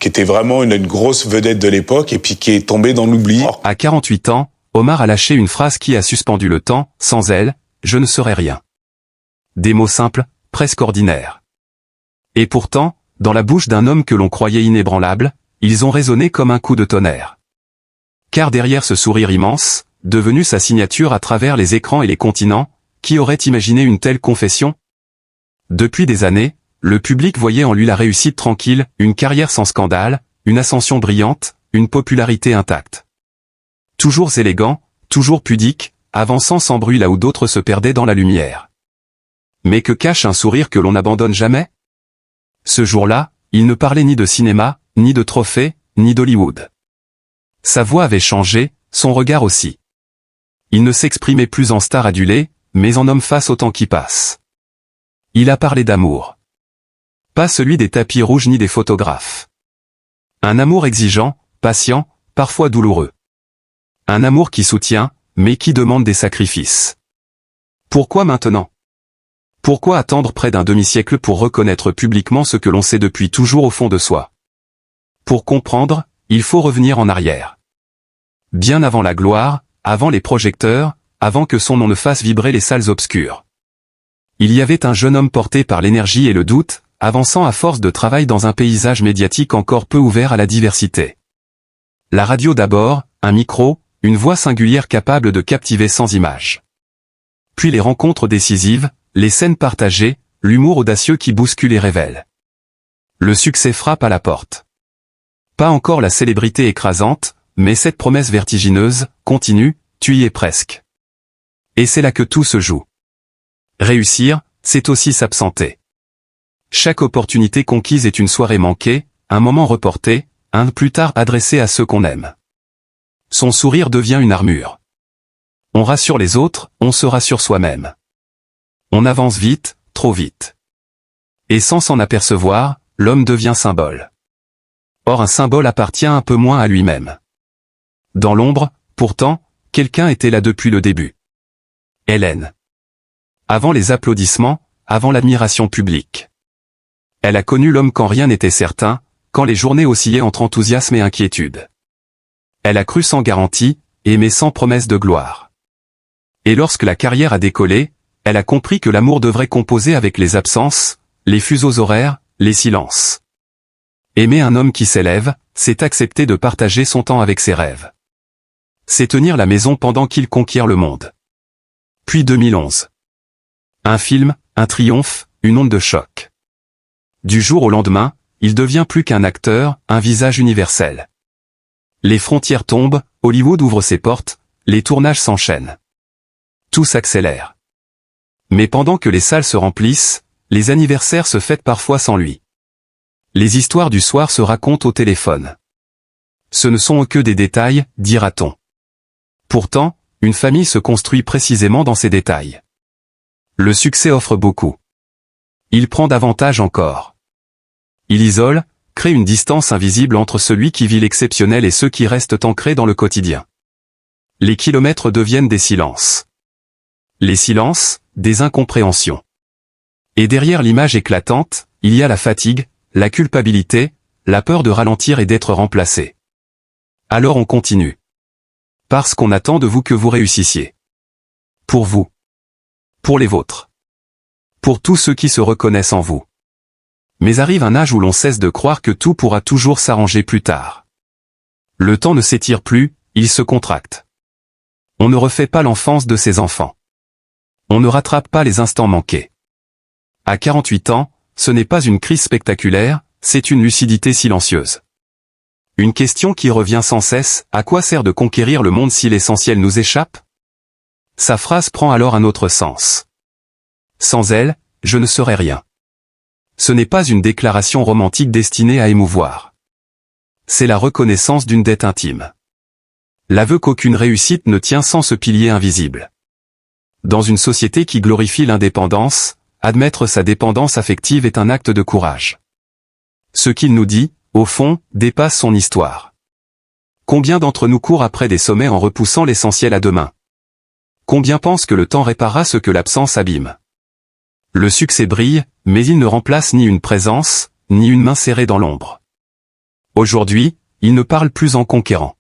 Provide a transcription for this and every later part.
qui était vraiment une grosse vedette de l'époque et puis qui est tombée dans l'oubli. À 48 ans, Omar a lâché une phrase qui a suspendu le temps, sans elle, je ne serais rien. Des mots simples, presque ordinaires. Et pourtant, dans la bouche d'un homme que l'on croyait inébranlable, ils ont résonné comme un coup de tonnerre. Car derrière ce sourire immense, devenu sa signature à travers les écrans et les continents, qui aurait imaginé une telle confession? Depuis des années, le public voyait en lui la réussite tranquille, une carrière sans scandale, une ascension brillante, une popularité intacte. Toujours élégant, toujours pudique, avançant sans bruit là où d'autres se perdaient dans la lumière. Mais que cache un sourire que l'on n'abandonne jamais? Ce jour-là, il ne parlait ni de cinéma, ni de trophées, ni d'Hollywood. Sa voix avait changé, son regard aussi. Il ne s'exprimait plus en star adulé, mais en homme face au temps qui passe. Il a parlé d'amour. Pas celui des tapis rouges ni des photographes. Un amour exigeant, patient, parfois douloureux. Un amour qui soutient, mais qui demande des sacrifices. Pourquoi maintenant? Pourquoi attendre près d'un demi-siècle pour reconnaître publiquement ce que l'on sait depuis toujours au fond de soi? Pour comprendre, il faut revenir en arrière. Bien avant la gloire, avant les projecteurs, avant que son nom ne fasse vibrer les salles obscures. Il y avait un jeune homme porté par l'énergie et le doute, avançant à force de travail dans un paysage médiatique encore peu ouvert à la diversité. La radio d'abord, un micro, une voix singulière capable de captiver sans image. Puis les rencontres décisives, les scènes partagées, l'humour audacieux qui bouscule et révèle. Le succès frappe à la porte. Pas encore la célébrité écrasante, mais cette promesse vertigineuse, continue, tu y es presque. Et c'est là que tout se joue. Réussir, c'est aussi s'absenter. Chaque opportunité conquise est une soirée manquée, un moment reporté, un plus tard adressé à ceux qu'on aime. Son sourire devient une armure. On rassure les autres, on se rassure soi-même. On avance vite, trop vite. Et sans s'en apercevoir, l'homme devient symbole. Or un symbole appartient un peu moins à lui-même. Dans l'ombre, pourtant, quelqu'un était là depuis le début. Hélène. Avant les applaudissements, avant l'admiration publique. Elle a connu l'homme quand rien n'était certain, quand les journées oscillaient entre enthousiasme et inquiétude. Elle a cru sans garantie, aimé sans promesse de gloire. Et lorsque la carrière a décollé, elle a compris que l'amour devrait composer avec les absences, les fuseaux horaires, les silences. Aimer un homme qui s'élève, c'est accepter de partager son temps avec ses rêves. C'est tenir la maison pendant qu'il conquiert le monde. Puis 2011. Un film, un triomphe, une onde de choc. Du jour au lendemain, il devient plus qu'un acteur, un visage universel. Les frontières tombent, Hollywood ouvre ses portes, les tournages s'enchaînent. Tout s'accélère. Mais pendant que les salles se remplissent, les anniversaires se fêtent parfois sans lui. Les histoires du soir se racontent au téléphone. Ce ne sont que des détails, dira-t-on. Pourtant, une famille se construit précisément dans ces détails. Le succès offre beaucoup. Il prend davantage encore. Il isole, crée une distance invisible entre celui qui vit l'exceptionnel et ceux qui restent ancrés dans le quotidien. Les kilomètres deviennent des silences. Les silences, des incompréhensions. Et derrière l'image éclatante, il y a la fatigue, la culpabilité, la peur de ralentir et d'être remplacé. Alors on continue. Parce qu'on attend de vous que vous réussissiez. Pour vous. Pour les vôtres. Pour tous ceux qui se reconnaissent en vous. Mais arrive un âge où l'on cesse de croire que tout pourra toujours s'arranger plus tard. Le temps ne s'étire plus, il se contracte. On ne refait pas l'enfance de ses enfants. On ne rattrape pas les instants manqués. À 48 ans, ce n'est pas une crise spectaculaire, c'est une lucidité silencieuse. Une question qui revient sans cesse, à quoi sert de conquérir le monde si l'essentiel nous échappe? Sa phrase prend alors un autre sens. Sans elle, je ne serais rien. Ce n'est pas une déclaration romantique destinée à émouvoir. C'est la reconnaissance d'une dette intime. L'aveu qu'aucune réussite ne tient sans ce pilier invisible. Dans une société qui glorifie l'indépendance, admettre sa dépendance affective est un acte de courage. Ce qu'il nous dit, au fond, dépasse son histoire. Combien d'entre nous courent après des sommets en repoussant l'essentiel à demain? Combien pensent que le temps réparera ce que l'absence abîme? Le succès brille, mais il ne remplace ni une présence, ni une main serrée dans l'ombre. Aujourd'hui, il ne parle plus en conquérant.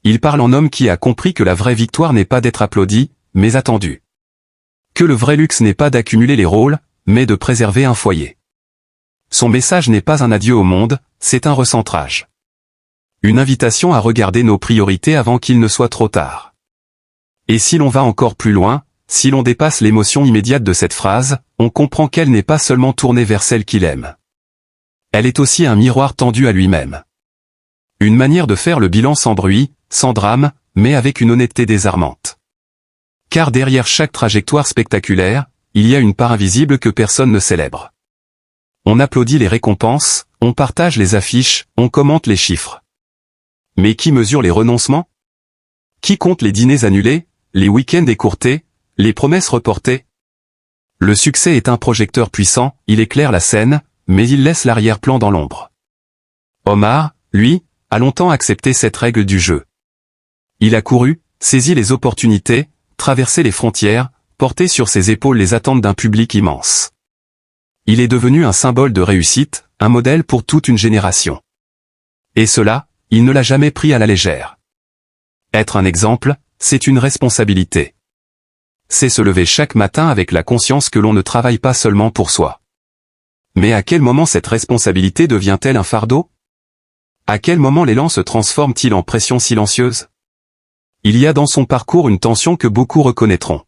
Il parle en homme qui a compris que la vraie victoire n'est pas d'être applaudi, mais attendu. Que le vrai luxe n'est pas d'accumuler les rôles, mais de préserver un foyer. Son message n'est pas un adieu au monde, c'est un recentrage. Une invitation à regarder nos priorités avant qu'il ne soit trop tard. Et si l'on va encore plus loin, si l'on dépasse l'émotion immédiate de cette phrase, on comprend qu'elle n'est pas seulement tournée vers celle qu'il aime. Elle est aussi un miroir tendu à lui-même. Une manière de faire le bilan sans bruit, sans drame, mais avec une honnêteté désarmante. Car derrière chaque trajectoire spectaculaire, il y a une part invisible que personne ne célèbre. On applaudit les récompenses, on partage les affiches, on commente les chiffres. Mais qui mesure les renoncements? Qui compte les dîners annulés, les week-ends écourtés, les promesses reportées? Le succès est un projecteur puissant, il éclaire la scène, mais il laisse l'arrière-plan dans l'ombre. Omar, lui, a longtemps accepté cette règle du jeu. Il a couru, saisi les opportunités, traversé les frontières, porté sur ses épaules les attentes d'un public immense. Il est devenu un symbole de réussite, un modèle pour toute une génération. Et cela, il ne l'a jamais pris à la légère. Être un exemple, c'est une responsabilité. C'est se lever chaque matin avec la conscience que l'on ne travaille pas seulement pour soi. Mais à quel moment cette responsabilité devient-elle un fardeau? À quel moment l'élan se transforme-t-il en pression silencieuse? Il y a dans son parcours une tension que beaucoup reconnaîtront.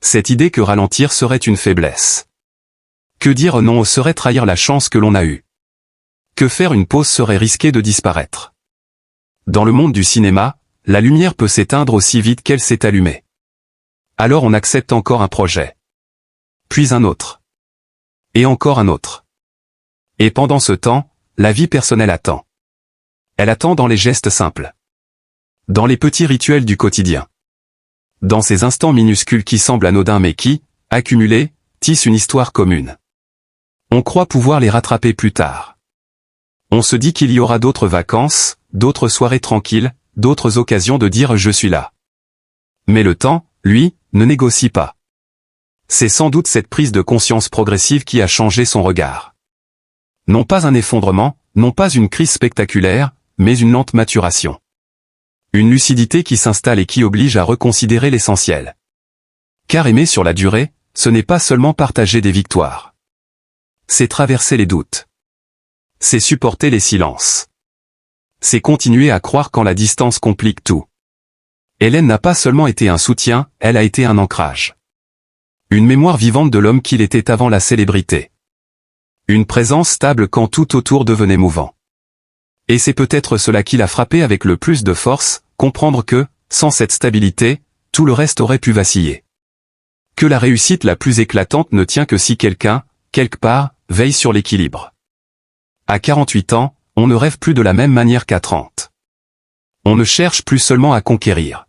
Cette idée que ralentir serait une faiblesse. Que dire non serait trahir la chance que l'on a eue. Que faire une pause serait risquer de disparaître. Dans le monde du cinéma, la lumière peut s'éteindre aussi vite qu'elle s'est allumée. Alors on accepte encore un projet. Puis un autre. Et encore un autre. Et pendant ce temps, la vie personnelle attend. Elle attend dans les gestes simples. Dans les petits rituels du quotidien. Dans ces instants minuscules qui semblent anodins mais qui, accumulés, tissent une histoire commune. On croit pouvoir les rattraper plus tard. On se dit qu'il y aura d'autres vacances, d'autres soirées tranquilles, d'autres occasions de dire « je suis là ». Mais le temps, lui, ne négocie pas. C'est sans doute cette prise de conscience progressive qui a changé son regard. Non pas un effondrement, non pas une crise spectaculaire, mais une lente maturation. Une lucidité qui s'installe et qui oblige à reconsidérer l'essentiel. Car aimer sur la durée, ce n'est pas seulement partager des victoires. C'est traverser les doutes. C'est supporter les silences. C'est continuer à croire quand la distance complique tout. Hélène n'a pas seulement été un soutien, elle a été un ancrage. Une mémoire vivante de l'homme qu'il était avant la célébrité. Une présence stable quand tout autour devenait mouvant. Et c'est peut-être cela qui l'a frappé avec le plus de force, comprendre que, sans cette stabilité, tout le reste aurait pu vaciller. Que la réussite la plus éclatante ne tient que si quelqu'un, quelque part, veille sur l'équilibre. À 48 ans, on ne rêve plus de la même manière qu'à 30. On ne cherche plus seulement à conquérir.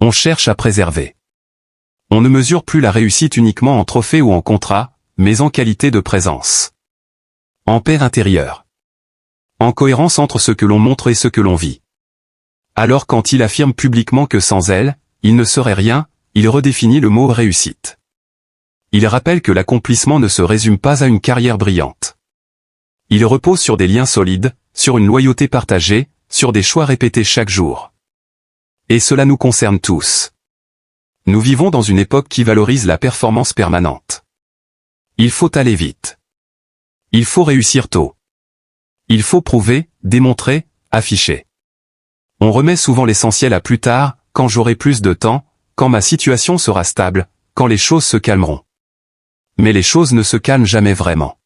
On cherche à préserver. On ne mesure plus la réussite uniquement en trophée ou en contrat, mais en qualité de présence. En paix intérieure. En cohérence entre ce que l'on montre et ce que l'on vit. Alors quand il affirme publiquement que sans elle, il ne serait rien, il redéfinit le mot réussite. Il rappelle que l'accomplissement ne se résume pas à une carrière brillante. Il repose sur des liens solides, sur une loyauté partagée, sur des choix répétés chaque jour. Et cela nous concerne tous. Nous vivons dans une époque qui valorise la performance permanente. Il faut aller vite. Il faut réussir tôt. Il faut prouver, démontrer, afficher. On remet souvent l'essentiel à plus tard, quand j'aurai plus de temps, quand ma situation sera stable, quand les choses se calmeront. Mais les choses ne se calment jamais vraiment.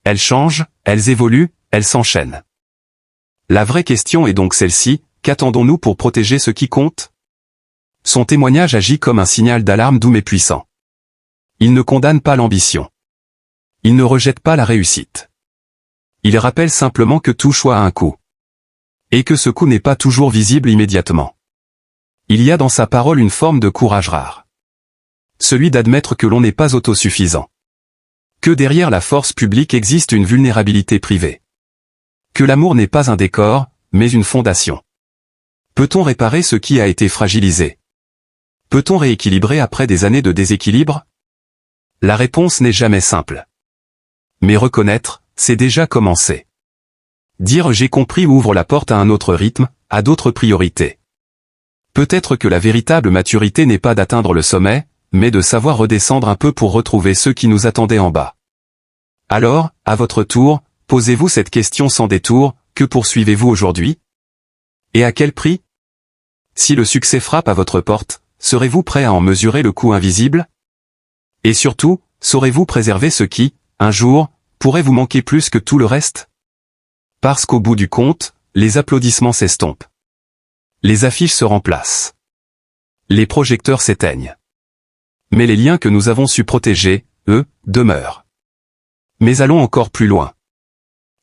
Elles changent, elles évoluent, elles s'enchaînent. La vraie question est donc celle-ci, qu'attendons-nous pour protéger ce qui compte? Son témoignage agit comme un signal d'alarme doux mais puissant. Il ne condamne pas l'ambition. Il ne rejette pas la réussite. Il rappelle simplement que tout choix a un coût. Et que ce coût n'est pas toujours visible immédiatement. Il y a dans sa parole une forme de courage rare. Celui d'admettre que l'on n'est pas autosuffisant. Que derrière la force publique existe une vulnérabilité privée. Que l'amour n'est pas un décor, mais une fondation. Peut-on réparer ce qui a été fragilisé? Peut-on rééquilibrer après des années de déséquilibre? La réponse n'est jamais simple. Mais reconnaître, c'est déjà commencer. Dire j'ai compris ouvre la porte à un autre rythme, à d'autres priorités. Peut-être que la véritable maturité n'est pas d'atteindre le sommet, mais de savoir redescendre un peu pour retrouver ceux qui nous attendaient en bas. Alors, à votre tour, posez-vous cette question sans détour, que poursuivez-vous aujourd'hui? Et à quel prix? Si le succès frappe à votre porte, serez-vous prêt à en mesurer le coût invisible? Et surtout, saurez-vous préserver ce qui, un jour, pourrait vous manquer plus que tout le reste? Parce qu'au bout du compte, les applaudissements s'estompent. Les affiches se remplacent. Les projecteurs s'éteignent. Mais les liens que nous avons su protéger, eux, demeurent. Mais allons encore plus loin.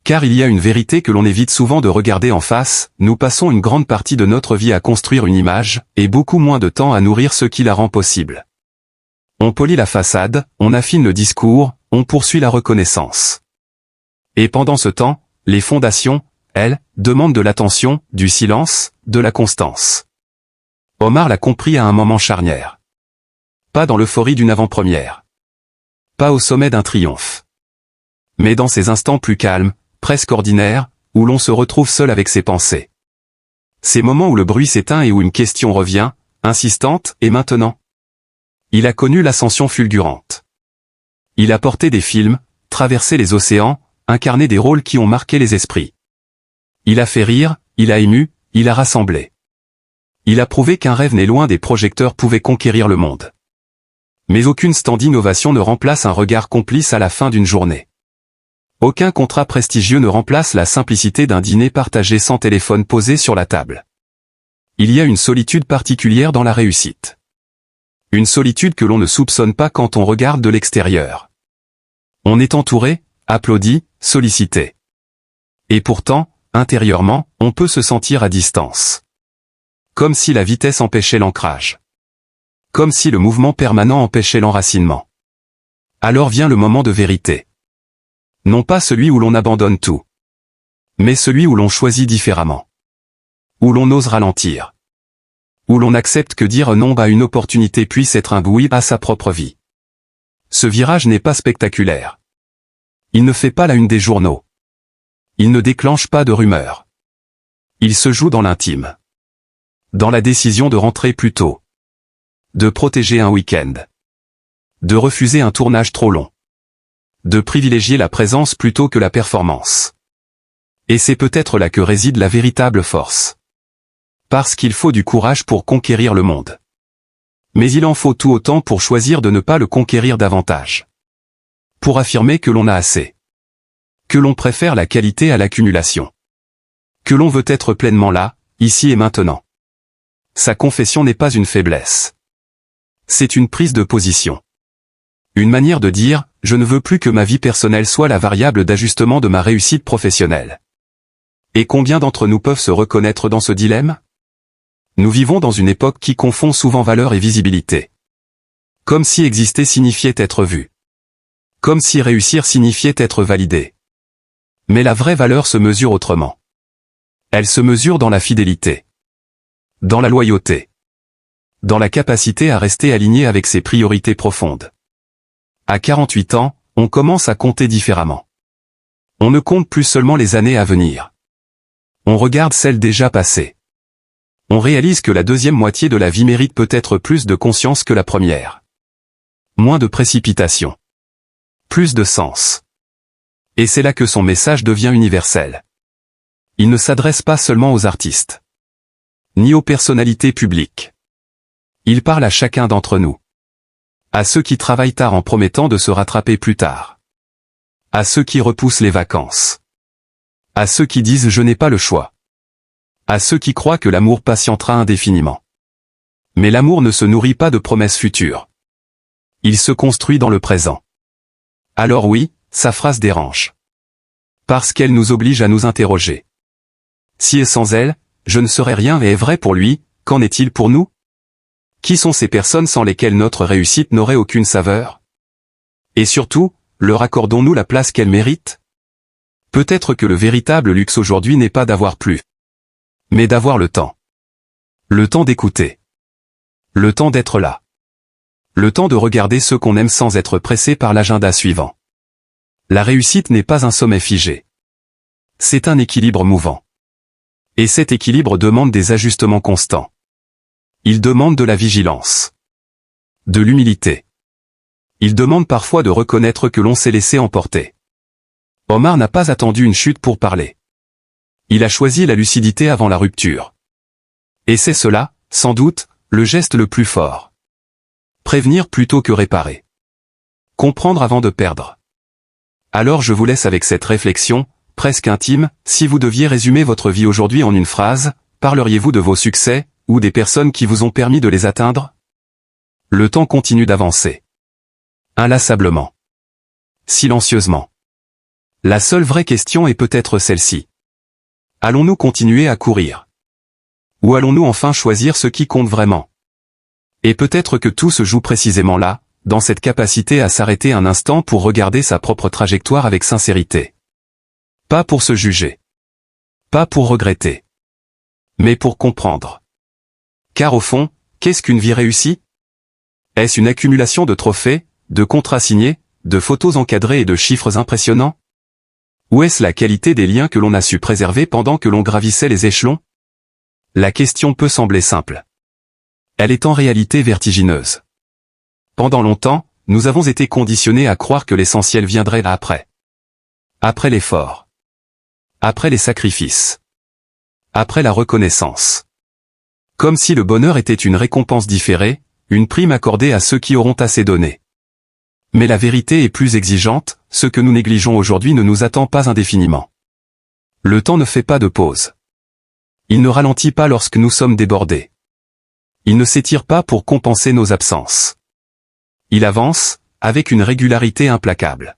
Car il y a une vérité que l'on évite souvent de regarder en face, nous passons une grande partie de notre vie à construire une image, et beaucoup moins de temps à nourrir ce qui la rend possible. On polit la façade, on affine le discours, on poursuit la reconnaissance. Et pendant ce temps, les fondations, elles, demandent de l'attention, du silence, de la constance. Omar l'a compris à un moment charnière. Pas dans l'euphorie d'une avant-première. Pas au sommet d'un triomphe. Mais dans ces instants plus calmes, presque ordinaires, où l'on se retrouve seul avec ses pensées. Ces moments où le bruit s'éteint et où une question revient, insistante, et maintenant. Il a connu l'ascension fulgurante. Il a porté des films, traversé les océans, incarné des rôles qui ont marqué les esprits. Il a fait rire, il a ému, il a rassemblé. Il a prouvé qu'un rêve né loin des projecteurs pouvait conquérir le monde. Mais aucune stand d'innovation ne remplace un regard complice à la fin d'une journée. Aucun contrat prestigieux ne remplace la simplicité d'un dîner partagé sans téléphone posé sur la table. Il y a une solitude particulière dans la réussite. Une solitude que l'on ne soupçonne pas quand on regarde de l'extérieur. On est entouré, applaudi, sollicité. Et pourtant, intérieurement, on peut se sentir à distance. Comme si la vitesse empêchait l'ancrage. Comme si le mouvement permanent empêchait l'enracinement. Alors vient le moment de vérité. Non pas celui où l'on abandonne tout. Mais celui où l'on choisit différemment. Où l'on ose ralentir. Où l'on accepte que dire non à une opportunité puisse être un oui à sa propre vie. Ce virage n'est pas spectaculaire. Il ne fait pas la une des journaux. Il ne déclenche pas de rumeurs. Il se joue dans l'intime. Dans la décision de rentrer plus tôt. De protéger un week-end. De refuser un tournage trop long. De privilégier la présence plutôt que la performance. Et c'est peut-être là que réside la véritable force. Parce qu'il faut du courage pour conquérir le monde. Mais il en faut tout autant pour choisir de ne pas le conquérir davantage. Pour affirmer que l'on a assez. Que l'on préfère la qualité à l'accumulation. Que l'on veut être pleinement là, ici et maintenant. Sa confession n'est pas une faiblesse. C'est une prise de position. Une manière de dire, je ne veux plus que ma vie personnelle soit la variable d'ajustement de ma réussite professionnelle. Et combien d'entre nous peuvent se reconnaître dans ce dilemme? Nous vivons dans une époque qui confond souvent valeur et visibilité. Comme si exister signifiait être vu. Comme si réussir signifiait être validé. Mais la vraie valeur se mesure autrement. Elle se mesure dans la fidélité. Dans la loyauté. Dans la capacité à rester aligné avec ses priorités profondes. À 48 ans, on commence à compter différemment. On ne compte plus seulement les années à venir. On regarde celles déjà passées. On réalise que la deuxième moitié de la vie mérite peut-être plus de conscience que la première. Moins de précipitation. Plus de sens. Et c'est là que son message devient universel. Il ne s'adresse pas seulement aux artistes. Ni aux personnalités publiques. Il parle à chacun d'entre nous. À ceux qui travaillent tard en promettant de se rattraper plus tard. À ceux qui repoussent les vacances. À ceux qui disent je n'ai pas le choix. À ceux qui croient que l'amour patientera indéfiniment. Mais l'amour ne se nourrit pas de promesses futures. Il se construit dans le présent. Alors oui, sa phrase dérange. Parce qu'elle nous oblige à nous interroger. Si et sans elle, je ne serais rien et est vrai pour lui, qu'en est-il pour nous? Qui sont ces personnes sans lesquelles notre réussite n'aurait aucune saveur? Et surtout, leur accordons-nous la place qu'elles méritent? Peut-être que le véritable luxe aujourd'hui n'est pas d'avoir plus. Mais d'avoir le temps. Le temps d'écouter. Le temps d'être là. Le temps de regarder ceux qu'on aime sans être pressé par l'agenda suivant. La réussite n'est pas un sommet figé. C'est un équilibre mouvant. Et cet équilibre demande des ajustements constants. Il demande de la vigilance. De l'humilité. Il demande parfois de reconnaître que l'on s'est laissé emporter. Omar n'a pas attendu une chute pour parler. Il a choisi la lucidité avant la rupture. Et c'est cela, sans doute, le geste le plus fort. Prévenir plutôt que réparer. Comprendre avant de perdre. Alors je vous laisse avec cette réflexion, presque intime, si vous deviez résumer votre vie aujourd'hui en une phrase, parleriez-vous de vos succès, ou des personnes qui vous ont permis de les atteindre? Le temps continue d'avancer. Inlassablement. Silencieusement. La seule vraie question est peut-être celle-ci. Allons-nous continuer à courir? Ou allons-nous enfin choisir ce qui compte vraiment? Et peut-être que tout se joue précisément là, dans cette capacité à s'arrêter un instant pour regarder sa propre trajectoire avec sincérité. Pas pour se juger. Pas pour regretter. Mais pour comprendre. Car au fond, qu'est-ce qu'une vie réussie? Est-ce une accumulation de trophées, de contrats signés, de photos encadrées et de chiffres impressionnants? Ou est-ce la qualité des liens que l'on a su préserver pendant que l'on gravissait les échelons? La question peut sembler simple. Elle est en réalité vertigineuse. Pendant longtemps, nous avons été conditionnés à croire que l'essentiel viendrait après. Après l'effort. Après les sacrifices. Après la reconnaissance. Comme si le bonheur était une récompense différée, une prime accordée à ceux qui auront assez donné. Mais la vérité est plus exigeante, ce que nous négligeons aujourd'hui ne nous attend pas indéfiniment. Le temps ne fait pas de pause. Il ne ralentit pas lorsque nous sommes débordés. Il ne s'étire pas pour compenser nos absences. Il avance, avec une régularité implacable.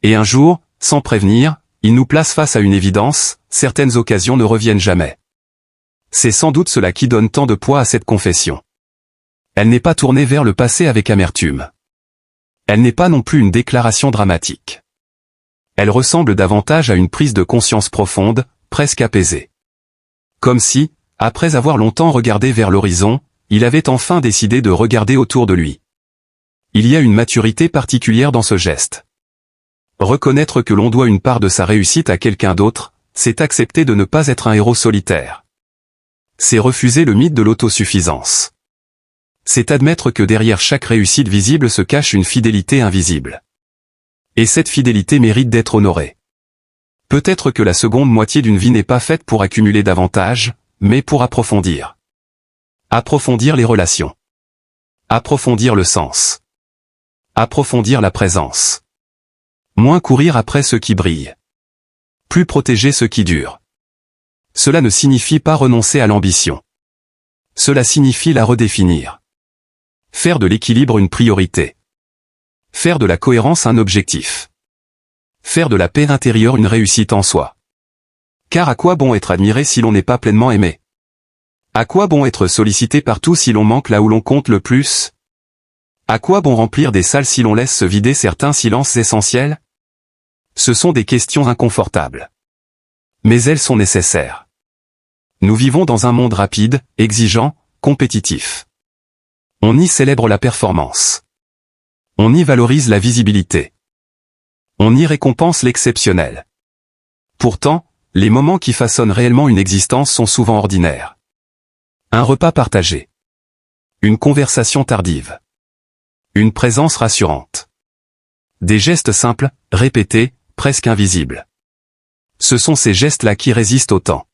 Et un jour, sans prévenir, il nous place face à une évidence, certaines occasions ne reviennent jamais. C'est sans doute cela qui donne tant de poids à cette confession. Elle n'est pas tournée vers le passé avec amertume. Elle n'est pas non plus une déclaration dramatique. Elle ressemble davantage à une prise de conscience profonde, presque apaisée. Comme si, après avoir longtemps regardé vers l'horizon, il avait enfin décidé de regarder autour de lui. Il y a une maturité particulière dans ce geste. Reconnaître que l'on doit une part de sa réussite à quelqu'un d'autre, c'est accepter de ne pas être un héros solitaire. C'est refuser le mythe de l'autosuffisance. C'est admettre que derrière chaque réussite visible se cache une fidélité invisible. Et cette fidélité mérite d'être honorée. Peut-être que la seconde moitié d'une vie n'est pas faite pour accumuler davantage, mais pour approfondir. Approfondir les relations. Approfondir le sens. Approfondir la présence. Moins courir après ce qui brille. Plus protéger ce qui dure. Cela ne signifie pas renoncer à l'ambition. Cela signifie la redéfinir. Faire de l'équilibre une priorité. Faire de la cohérence un objectif. Faire de la paix intérieure une réussite en soi. Car à quoi bon être admiré si l'on n'est pas pleinement aimé? À quoi bon être sollicité partout si l'on manque là où l'on compte le plus? À quoi bon remplir des salles si l'on laisse se vider certains silences essentiels? Ce sont des questions inconfortables. Mais elles sont nécessaires. Nous vivons dans un monde rapide, exigeant, compétitif. On y célèbre la performance. On y valorise la visibilité. On y récompense l'exceptionnel. Pourtant, les moments qui façonnent réellement une existence sont souvent ordinaires. Un repas partagé. Une conversation tardive. Une présence rassurante. Des gestes simples, répétés, presque invisibles. Ce sont ces gestes-là qui résistent au temps.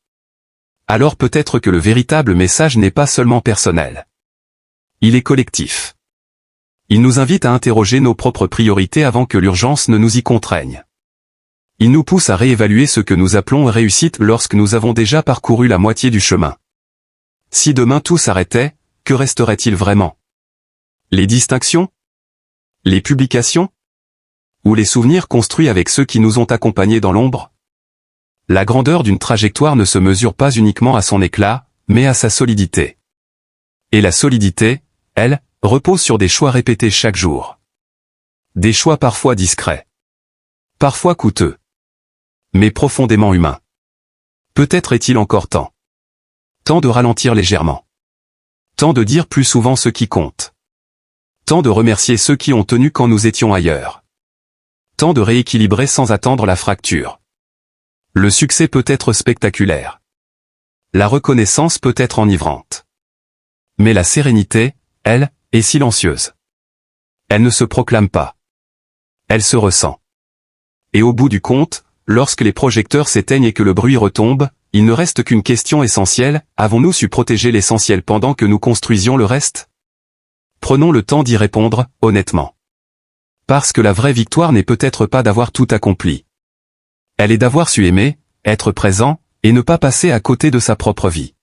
Alors peut-être que le véritable message n'est pas seulement personnel. Il est collectif. Il nous invite à interroger nos propres priorités avant que l'urgence ne nous y contraigne. Il nous pousse à réévaluer ce que nous appelons réussite lorsque nous avons déjà parcouru la moitié du chemin. Si demain tout s'arrêtait, que resterait-il vraiment? Les distinctions? Les publications? Ou les souvenirs construits avec ceux qui nous ont accompagnés dans l'ombre? La grandeur d'une trajectoire ne se mesure pas uniquement à son éclat, mais à sa solidité. Et la solidité, elle, repose sur des choix répétés chaque jour. Des choix parfois discrets. Parfois coûteux. Mais profondément humains. Peut-être est-il encore temps. Temps de ralentir légèrement. Temps de dire plus souvent ce qui compte. Temps de remercier ceux qui ont tenu quand nous étions ailleurs. Temps de rééquilibrer sans attendre la fracture. Le succès peut être spectaculaire. La reconnaissance peut être enivrante. Mais la sérénité, elle, est silencieuse. Elle ne se proclame pas. Elle se ressent. Et au bout du compte, lorsque les projecteurs s'éteignent et que le bruit retombe, il ne reste qu'une question essentielle, avons-nous su protéger l'essentiel pendant que nous construisions le reste? Prenons le temps d'y répondre, honnêtement. Parce que la vraie victoire n'est peut-être pas d'avoir tout accompli. Elle est d'avoir su aimer, être présent, et ne pas passer à côté de sa propre vie.